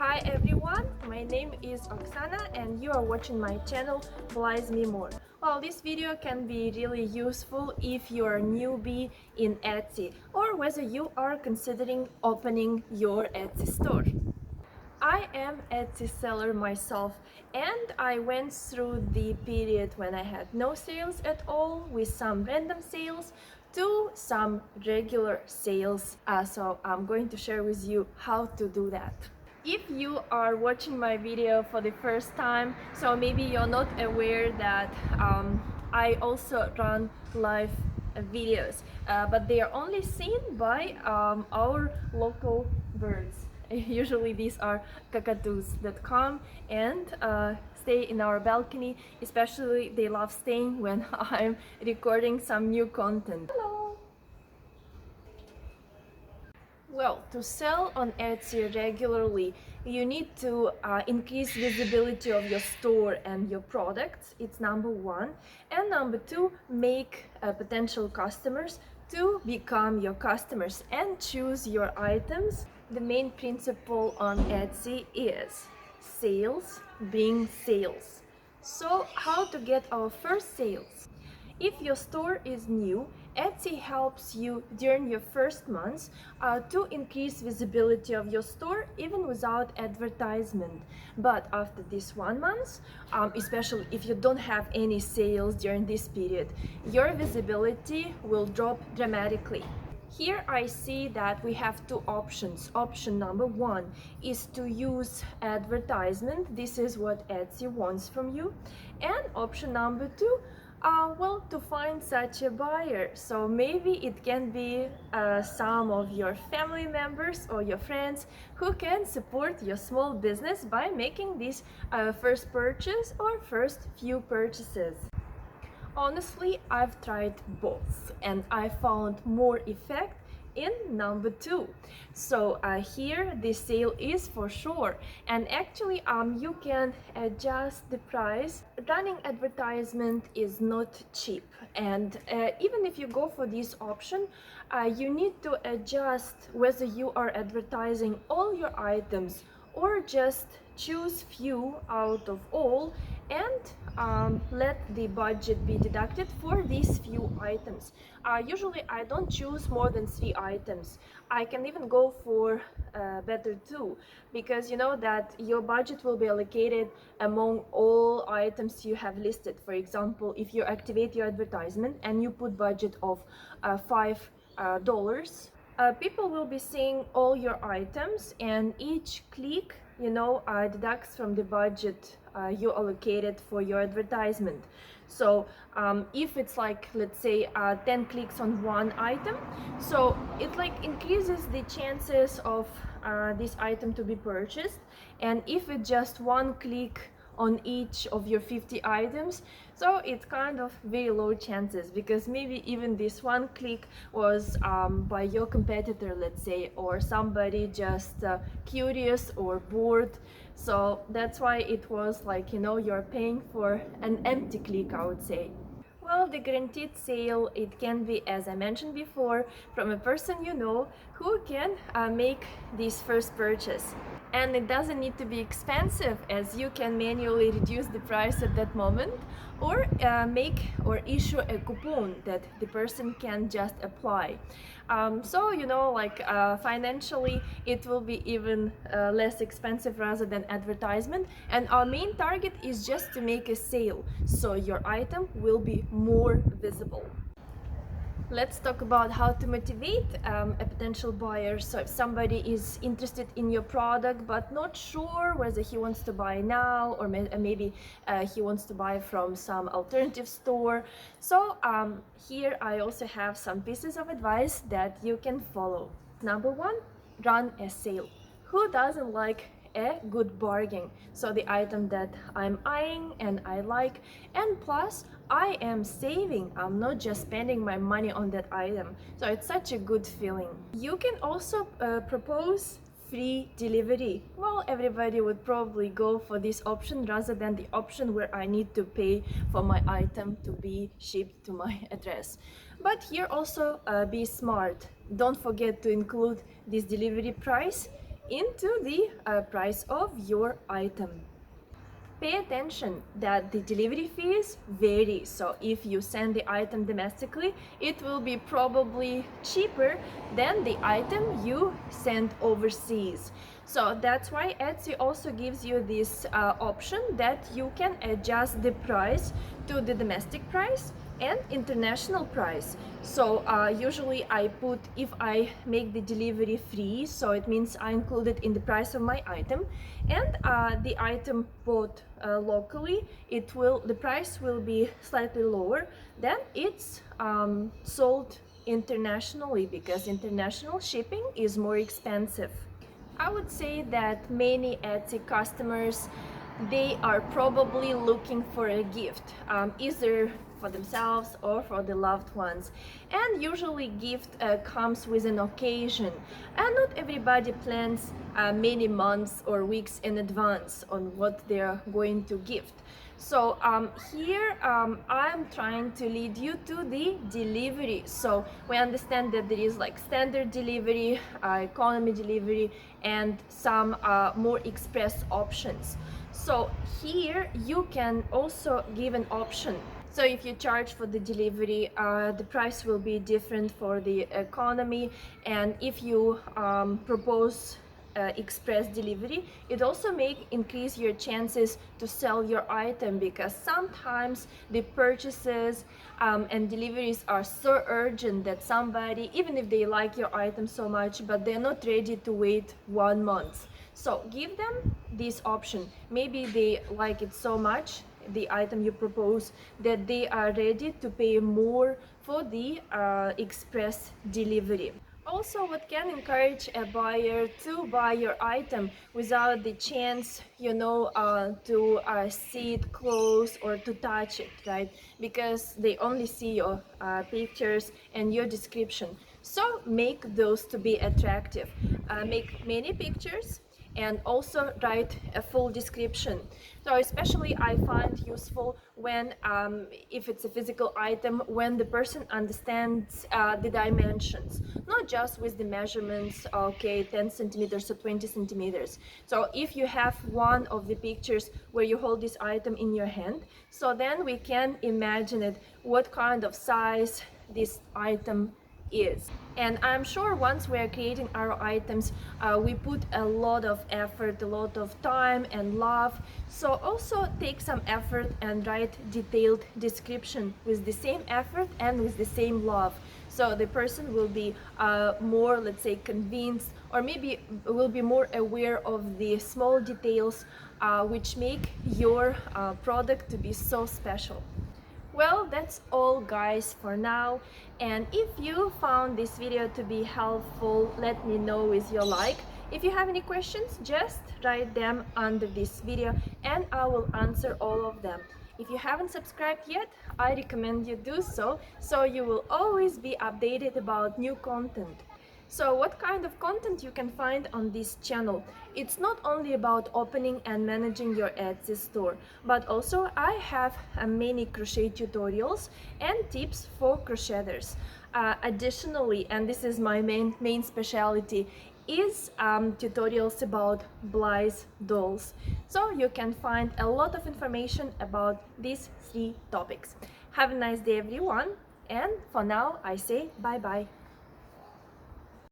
Hi everyone, my name is Oksana and you are watching my channel Buys Me More. Well, this video can be really useful if you are a newbie in Etsy or whether you are considering opening your Etsy store. I am Etsy seller myself and I went through the period when I had no sales at all with some random sales to some regular sales. So I'm going to share with you how to do that. If you are watching my video for the first time, so maybe you're not aware that I also run live videos, but they are only seen by our local birds. Usually these are cockatoos that come and stay in our balcony. Especially they love staying when I'm recording some new content. Hello! Well, to sell on Etsy regularly, you need to increase visibility of your store and your products. It's number one. And number two, make potential customers to become your customers and choose your items. The main principle on Etsy is sales bring sales. So how to get our first sales? If your store is new, Etsy helps you during your first months to increase visibility of your store even without advertisement. But after this 1 month, especially if you don't have any sales during this period, your visibility will drop dramatically. Here I see that we have two options. Option number one is to use advertisement. This is what Etsy wants from you. And option number two, well, to find such a buyer. So maybe it can be some of your family members or your friends who can support your small business by making this first purchase or first few purchases. Honestly, I've tried both and I found more effect in number two. So here the sale is for sure, and actually you can adjust the price. Running advertisement is not cheap, and even if you go for this option, you need to adjust whether you are advertising all your items or just choose few out of all and let the budget be deducted for these few items. Usually I don't choose more than 3 items. I can even go for better two, because you know that your budget will be allocated among all items you have listed. For example, if you activate your advertisement and you put budget of $5, people will be seeing all your items, and each click, you know, deducts from the budget you allocated for your advertisement. So if it's like, let's say 10 clicks on one item, so it like increases the chances of this item to be purchased. And if it's just one click on each of your 50 items, so it's kind of very low chances, because maybe even this one click was by your competitor, let's say, or somebody just curious or bored. So that's why it was like, you know, you're paying for an empty click, I would say. Well, the guaranteed sale, it can be, as I mentioned before, from a person you know who can make this first purchase. And it doesn't need to be expensive, as you can manually reduce the price at that moment, or make or issue a coupon that the person can just apply. So, you know, like financially it will be even less expensive rather than advertisement. And our main target is just to make a sale, so your item will be more visible. Let's talk about how to motivate a potential buyer. So if somebody is interested in your product but not sure whether he wants to buy now, or maybe he wants to buy from some alternative store. So here I also have some pieces of advice that you can follow. Number one, run a sale. Who doesn't like a good bargain? So the item that I'm eyeing and I like, and plus I am saving, I'm not just spending my money on that item. So it's such a good feeling. You can also propose free delivery. Well, everybody would probably go for this option rather than the option where I need to pay for my item to be shipped to my address. But here also be smart. Don't forget to include this delivery price into the price of your item. Pay attention that the delivery fees vary. So if you send the item domestically, it will be probably cheaper than the item you send overseas. So that's why Etsy also gives you this option that you can adjust the price to the domestic price and international price. So usually I put, if I make the delivery free, so it means I include it in the price of my item, and the item bought locally, the price will be slightly lower than it's sold internationally, because international shipping is more expensive. I would say that many Etsy customers, they are probably looking for a gift, either for themselves or for the loved ones, and usually gift comes with an occasion, and not everybody plans many months or weeks in advance on what they're going to gift. So here I'm trying to lead you to the delivery. So we understand that there is like standard delivery, economy delivery, and some more express options. So here you can also give an option. So if you charge for the delivery, the price will be different for the economy, and if you propose express delivery, it also may increase your chances to sell your item, because sometimes the purchases and deliveries are so urgent that somebody, even if they like your item so much, but they're not ready to wait 1 month. So give them this option. Maybe they like it so much, the item you propose, that they are ready to pay more for the express delivery. Also, what can encourage a buyer to buy your item without the chance, to see it close or to touch it, right? Because they only see your pictures and your description. So make those to be attractive. Make many pictures and also write a full description. So especially I find useful when, if it's a physical item, when the person understands the dimensions, not just with the measurements, okay, 10 centimeters or 20 centimeters. So if you have one of the pictures where you hold this item in your hand, so then we can imagine it, what kind of size this item is. And I'm sure once we are creating our items, we put a lot of effort, a lot of time and love. So also take some effort and write detailed description with the same effort and with the same love. So the person will be more, let's say, convinced, or maybe will be more aware of the small details which make your product to be so special. Well, that's all guys for now, and if you found this video to be helpful, let me know with your like. If you have any questions, just write them under this video and I will answer all of them. If you haven't subscribed yet, I recommend you do so, so you will always be updated about new content. So what kind of content you can find on this channel? It's not only about opening and managing your Etsy store, but also I have many crochet tutorials and tips for crocheters. Additionally, and this is my main specialty, is tutorials about Bly's dolls. So you can find a lot of information about these 3 topics. Have a nice day everyone, and for now I say bye bye.